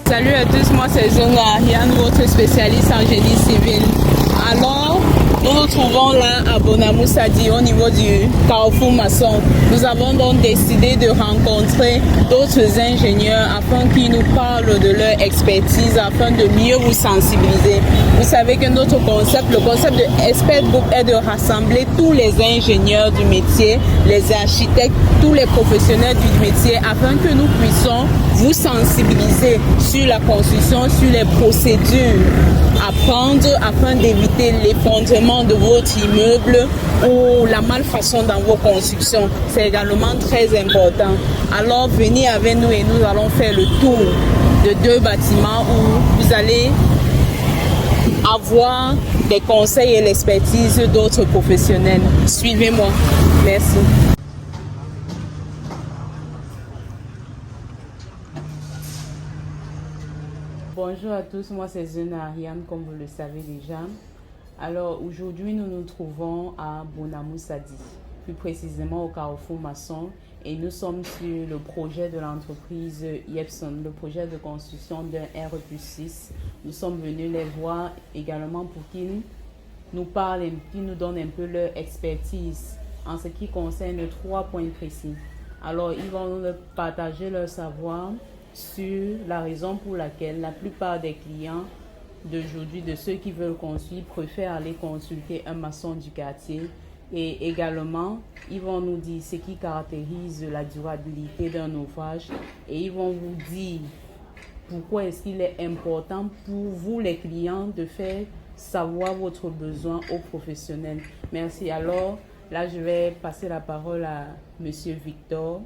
Salut à tous, moi c'est Zona, Yann, votre spécialiste en génie civil. Alors, nous nous trouvons là à Bonamou Sadi au niveau du Carrefour Maçon. Nous avons donc décidé de rencontrer d'autres ingénieurs afin qu'ils nous parlent de leur expertise, afin de mieux vous sensibiliser. Vous savez que notre concept, le concept de Expert Group est de rassembler tous les ingénieurs du métier, les architectes, tous les professionnels du métier afin que nous puissions vous sensibiliser sur la construction, sur les procédures à prendre afin d'éviter l'effondrement de votre immeuble ou la malfaçon dans vos constructions. C'est également très important. Alors venez avec nous et nous allons faire le tour de 2 bâtiments où vous allez avoir des conseils et l'expertise d'autres professionnels. Suivez-moi. Merci. Bonjour à tous, moi c'est Zena Ariane, comme vous le savez déjà. Alors aujourd'hui nous nous trouvons à Bonamou Sadi, plus précisément au Carrefour Maçon, et nous sommes sur le projet de l'entreprise Yepson, le projet de construction d'un R+6. Nous sommes venus les voir également pour qu'ils nous parlent, qu'ils nous donnent un peu leur expertise en ce qui concerne 3 points précis. Alors ils vont nous partager leur savoir sur la raison pour laquelle la plupart des clients d'aujourd'hui, de ceux qui veulent construire, préfèrent aller consulter un maçon du quartier. Et également, ils vont nous dire ce qui caractérise la durabilité d'un ouvrage et ils vont vous dire pourquoi est-ce qu'il est important pour vous les clients de faire savoir votre besoin aux professionnels. Merci. Alors là, je vais passer la parole à Monsieur Victor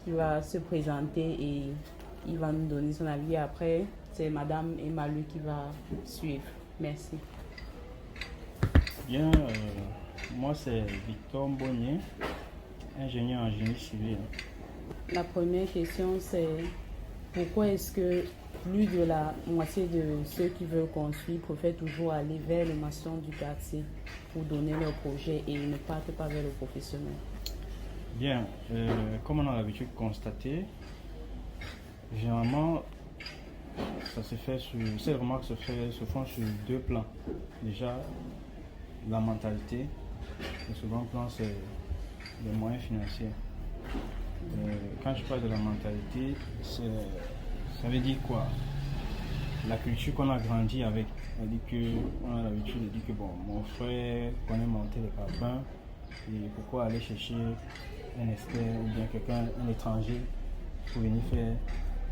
qui va se présenter et il va nous donner son avis. Après, c'est Madame Emmalu qui va suivre. Merci. Bien, moi c'est Victor Mbonnier, ingénieur en génie civil. La première question c'est pourquoi est-ce que plus de la moitié de ceux qui veulent construire préfèrent toujours aller vers le maçon du quartier pour donner leur projet et ne partent pas vers le professionnel? Bien, comme on a l'habitude de constater, généralement, ça se fait ces remarques se font sur 2 plans. Déjà, la mentalité. Le second plan, c'est les moyens financiers. Quand je parle de la mentalité, ça veut dire quoi? La culture qu'on a grandi avec. On a l'habitude de dire que bon, mon frère connaît monter les carpins, et pourquoi aller chercher un expert ou bien quelqu'un, un étranger, pour venir faire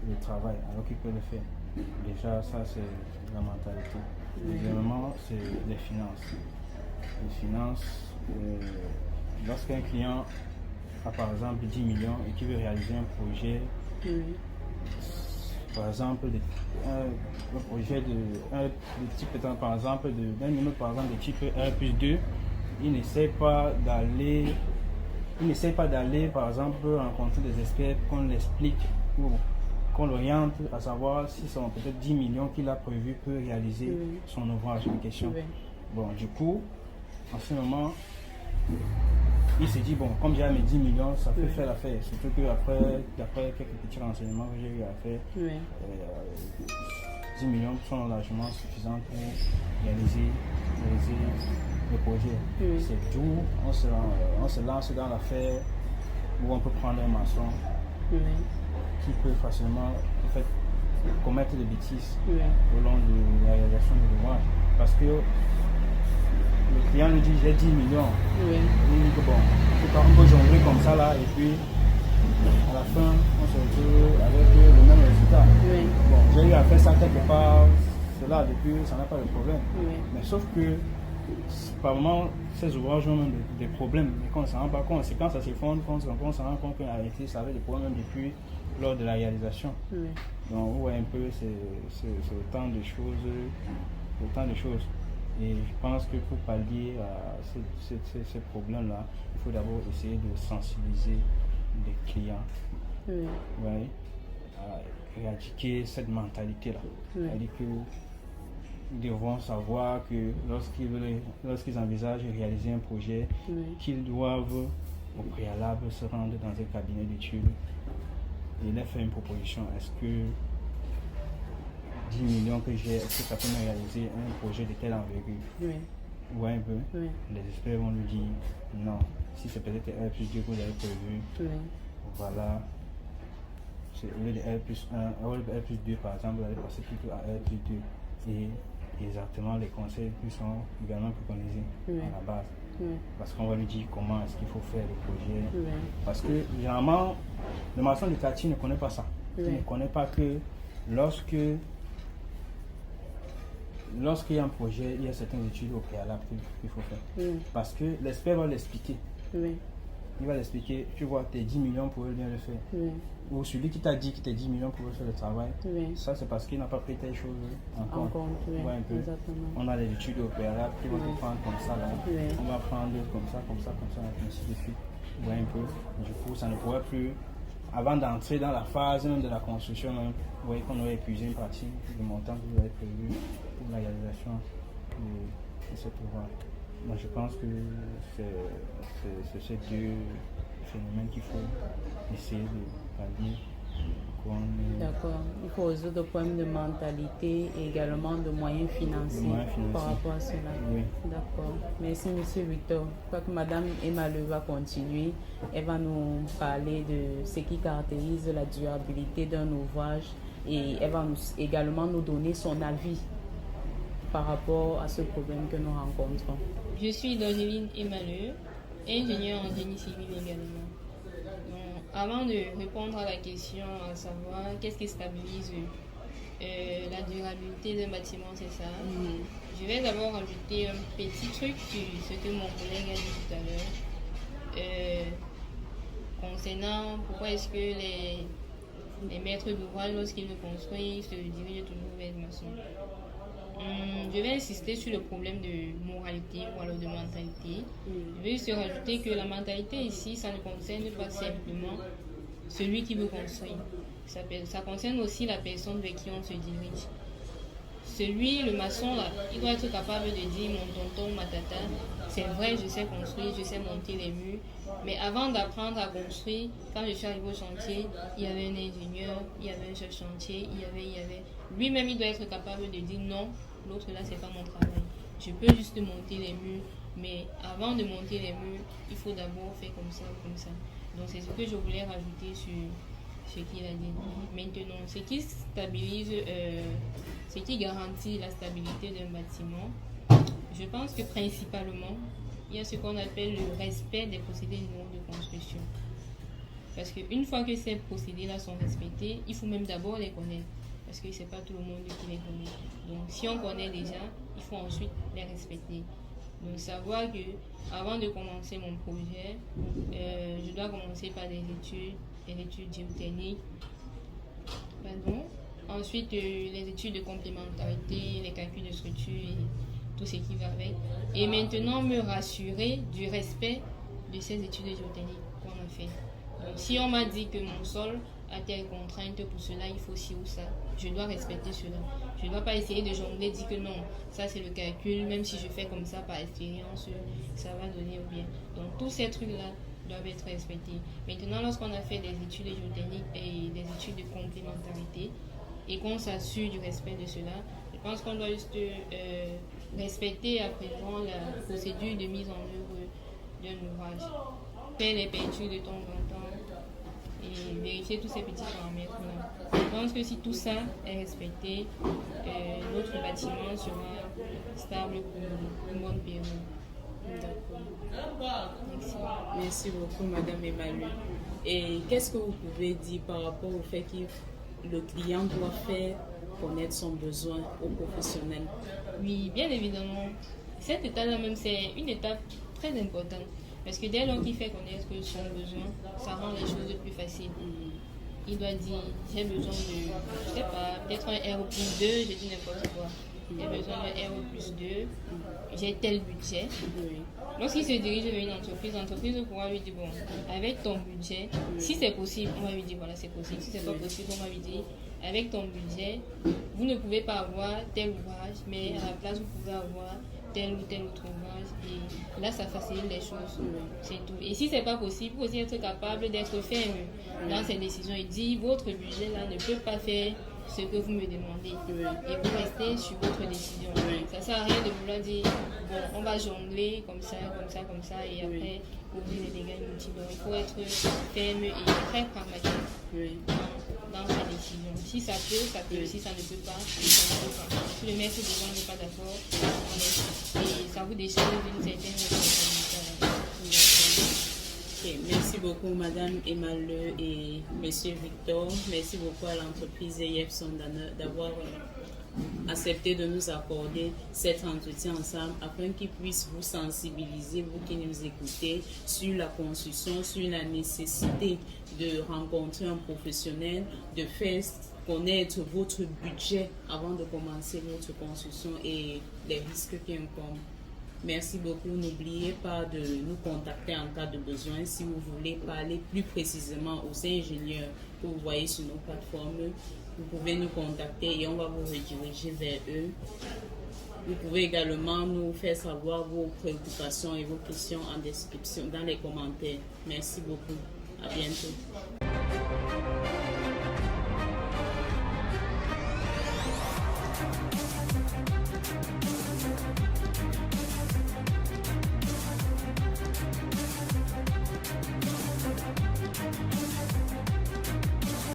le travail alors qu'il peut le faire. Déjà, ça c'est la mentalité. Deuxièmement, c'est les finances. Les finances, lorsqu'un client a par exemple 10 millions et qui veut réaliser un projet, par exemple, un projet de type, par exemple, d'un immeuble par exemple de type R+2, il n'essaie pas d'aller par exemple rencontrer des experts, qu'on l'explique ou qu'on l'oriente à savoir si son peut-être 10 millions qu'il a prévu peut réaliser son ouvrage en question. Bon, du coup, en ce moment, il se dit, bon, comme j'ai mes 10 millions, ça peut faire l'affaire. Surtout qu'après, d'après quelques petits renseignements que j'ai eu à faire, 10 millions sont largement suffisants pour réaliser le projet. C'est d'où on se lance dans l'affaire où on peut prendre un maçon qui peut facilement en fait, commettre des bêtises au long de la réalisation de l'ouvrage. Parce que le client nous dit j'ai 10 millions. Il dit que bon, on peut jongler comme ça là et puis à la fin on se retrouve avec le même résultat. Bon, j'ai eu à faire ça quelque part, cela depuis, ça n'a pas de problème. Mais sauf que par moment ces ouvrages ont même des problèmes, mais qu'on ne s'en rend pas compte. C'est quand ça s'effondre qu'on se rend compte qu'en réalité ça avait des problèmes depuis lors de la réalisation. Donc on voit un peu c'est autant de choses. Et je pense que pour pallier à ces problèmes-là, il faut d'abord essayer de sensibiliser les clients à éradiquer cette mentalité-là. C'est-à-dire qu'ils devront savoir que lorsqu'ils envisagent de réaliser un projet, qu'ils doivent au préalable se rendre dans un cabinet d'études et leur faire une proposition. Est-ce que 10 millions que j'ai, est-ce que ça peut me réaliser un projet de telle envergure? Oui. Vous voyez un peu? Oui. Les experts vont lui dire non. Si c'est peut-être R+2 que vous avez prévu, Oui. voilà. Au lieu de R+1, au lieu de R+2 par exemple, vous allez passer plutôt à R+2. Et exactement les conseils qui sont également préconisés à la base. Parce qu'on va lui dire comment est-ce qu'il faut faire le projet. Parce que généralement, le maçon de quartier ne connaît pas ça. Il ne connaît pas que lorsqu'il y a un projet, il y a certaines études au préalable qu'il faut faire. Parce que l'expert va l'expliquer. Il va l'expliquer, tu vois, tes 10 millions pour bien le faire. Ou celui qui t'a dit que tes 10 millions pour faire le travail, ça c'est parce qu'il n'a pas pris telle chose en compte. Ouais, un peu. On a des études au préalable qui vont te prendre comme ça, là. On va prendre comme ça, ainsi de suite. Ouais, un peu. Du coup, ça ne pourrait plus, avant d'entrer dans la phase de la construction, même, vous voyez qu'on aurait épuisé une partie du montant que vous avez prévu pour la réalisation de cet ouvrage. Moi, je pense que c'est ces deux phénomènes qu'il faut essayer de pallier. D'accord. Il faut résoudre le problème de mentalité et également de moyens financiers par rapport à cela. Oui. D'accord. Merci, M. Victor. Je crois que Mme Emmanuel va continuer. Elle va nous parler de ce qui caractérise la durabilité d'un ouvrage et elle va également nous donner son avis par rapport à ce problème que nous rencontrons. Je suis Donjeline Emmanuel, ingénieure en génie civil également. Donc, avant de répondre à la question, à savoir qu'est-ce qui stabilise la durabilité d'un bâtiment, c'est ça. Je vais d'abord ajouter un petit truc sur ce que mon collègue a dit tout à l'heure. Concernant pourquoi est-ce que les maîtres d'ouvrage, lorsqu'ils le construisent, se dirigent toujours vers le maçon. Je vais insister sur le problème de moralité ou alors de mentalité. Je vais juste rajouter que la mentalité ici, ça ne concerne pas simplement celui qui veut construire. Ça concerne aussi la personne vers qui on se dirige. Le maçon là, il doit être capable de dire mon tonton, ma tata, c'est vrai, je sais construire, je sais monter les murs. Mais avant d'apprendre à construire, quand je suis arrivé au chantier, il y avait un ingénieur, il y avait un chef chantier, il y avait. Lui-même, il doit être capable de dire non, l'autre là, c'est pas mon travail. Je peux juste monter les murs, mais avant de monter les murs, il faut d'abord faire comme ça, comme ça. Donc c'est ce que je voulais rajouter sur ce qu'il a dit. Maintenant, ce qui stabilise, ce qui garantit la stabilité d'un bâtiment, je pense que principalement, il y a ce qu'on appelle le respect des procédés de construction. Parce qu'une fois que ces procédés-là sont respectés, il faut même d'abord les connaître. Parce que ce n'est pas tout le monde qui les connaît. Donc si on connaît déjà, il faut ensuite les respecter. Donc savoir que avant de commencer mon projet, je dois commencer par des études géotechniques. Ensuite, les études de complémentarité, les calculs de structure et tout ce qui va avec. Et maintenant, me rassurer du respect de ces études géotechniques qu'on a fait. Donc, si on m'a dit que mon sol a telle contrainte, pour cela il faut ci ou ça, je dois respecter cela. Je ne dois pas essayer de jongler, dire que non, ça c'est le calcul, même si je fais comme ça par expérience, ça va donner au bien. Donc tous ces trucs-là doivent être respectés. Maintenant, lorsqu'on a fait des études géotechniques et des études de complémentarité, et qu'on s'assure du respect de cela, je pense qu'on doit juste respecter à présent la procédure de mise en œuvre d'un ouvrage. Faire les peintures de temps en temps et vérifier tous ces petits paramètres-là. Je pense que si tout ça est respecté, notre bâtiment sera stable pour une bonne période. D'accord. Merci beaucoup, Madame Emmanuel. Et qu'est-ce que vous pouvez dire par rapport au fait que le client doit faire connaître son besoin au professionnel? Oui, bien évidemment. Cette étape-là même, c'est une étape très importante. Parce que dès lors qu'il fait connaître son besoin, ça rend les choses plus faciles. Il doit dire, j'ai besoin de, je sais pas, peut-être un R+2, je dis n'importe quoi. J'ai besoin d'un R+2, j'ai tel budget. Lorsqu'il se dirige vers une entreprise, l'entreprise pourra lui dire, bon, avec ton budget, si c'est possible, on va lui dire, voilà, c'est possible. Si c'est pas possible, on va lui dire, avec ton budget, vous ne pouvez pas avoir tel ouvrage, mais à la place, vous pouvez avoir tel ou tel autre ouvrage. Et là, ça facilite les choses. C'est tout. Et si c'est pas possible, vous aussi être capable d'être ferme dans ces décisions et dire, votre budget là ne peut pas faire ce que vous me demandez et vous restez sur votre décision. Ça ne sert à rien de vouloir dire bon, on va jongler comme ça et après ouvrir les dégâts inutiles. Donc il faut être ferme et très pragmatique dans sa décision. Si ça peut, si ça ne peut pas, ça ne peut pas. Si le maître devant n'est pas d'accord, on laisse. Et ça vous décharge d'une certaine responsabilité. Okay. Merci beaucoup Madame Emale et Monsieur Victor. Merci beaucoup à l'entreprise Yepson d'avoir accepté de nous accorder cet entretien ensemble afin qu'ils puissent vous sensibiliser, vous qui nous écoutez, sur la construction, sur la nécessité de rencontrer un professionnel, de faire connaître votre budget avant de commencer votre construction et les risques qui incombent. Merci beaucoup. N'oubliez pas de nous contacter en cas de besoin. Si vous voulez parler plus précisément aux ingénieurs que vous voyez sur nos plateformes, vous pouvez nous contacter et on va vous rediriger vers eux. Vous pouvez également nous faire savoir vos préoccupations et vos questions en description dans les commentaires. Merci beaucoup. À bientôt.